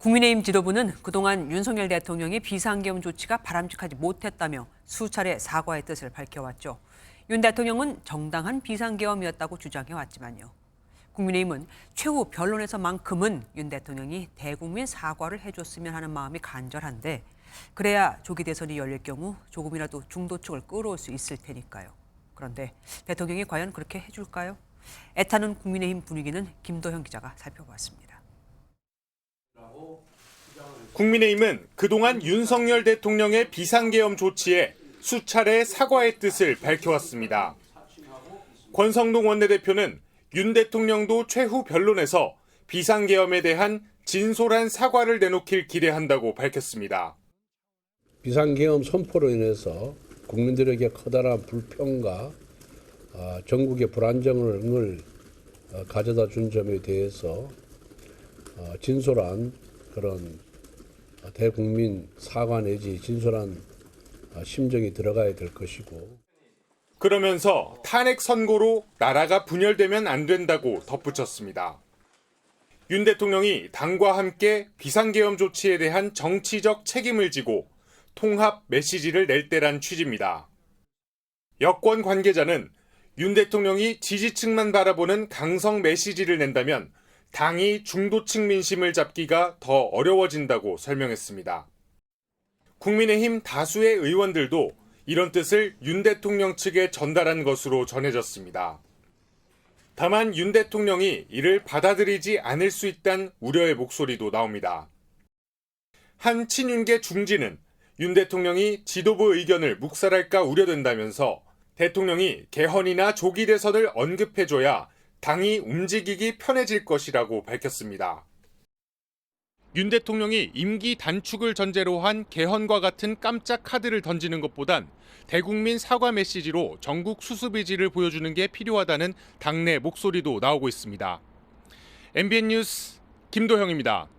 국민의힘 지도부는 그동안 윤석열 대통령의 비상계엄 조치가 바람직하지 못했다며 수차례 사과의 뜻을 밝혀왔죠. 윤 대통령은 정당한 비상계엄이었다고 주장해왔지만요. 국민의힘은 최후 변론에서만큼은 윤 대통령이 대국민 사과를 해줬으면 하는 마음이 간절한데 그래야 조기 대선이 열릴 경우 조금이라도 중도층을 끌어올 수 있을 테니까요. 그런데 대통령이 과연 그렇게 해줄까요? 애타는 국민의힘 분위기는 김도형 기자가 살펴봤습니다. 국민의힘은 그동안 윤석열 대통령의 비상계엄 조치에 수차례 사과의 뜻을 밝혀왔습니다. 권성동 원내대표는 윤 대통령도 최후 변론에서 비상계엄에 대한 진솔한 사과를 내놓길 기대한다고 밝혔습니다. 비상계엄 선포로 인해서 국민들에게 커다란 불평과 전국의 불안정을 가져다 준 점에 대해서 진솔한 그런 대국민 사과 내지 진솔한 심정이 들어가야 될 것이고. 그러면서 탄핵 선고로 나라가 분열되면 안 된다고 덧붙였습니다. 윤 대통령이 당과 함께 비상계엄 조치에 대한 정치적 책임을 지고 통합 메시지를 낼 때란 취지입니다. 여권 관계자는 윤 대통령이 지지층만 바라보는 강성 메시지를 낸다면 당이 중도층 민심을 잡기가 더 어려워진다고 설명했습니다. 국민의힘 다수의 의원들도 이런 뜻을 윤 대통령 측에 전달한 것으로 전해졌습니다. 다만 윤 대통령이 이를 받아들이지 않을 수 있다는 우려의 목소리도 나옵니다. 한 친윤계 중진은 윤 대통령이 지도부 의견을 묵살할까 우려된다면서 대통령이 개헌이나 조기 대선을 언급해줘야 당이 움직이기 편해질 것이라고 밝혔습니다. 윤 대통령이 임기 단축을 전제로 한 개헌과 같은 깜짝 카드를 던지는 것보단 대국민 사과 메시지로 전국 수습 의지를 보여주는 게 필요하다는 당내 목소리도 나오고 있습니다. MBN 뉴스 김도형입니다.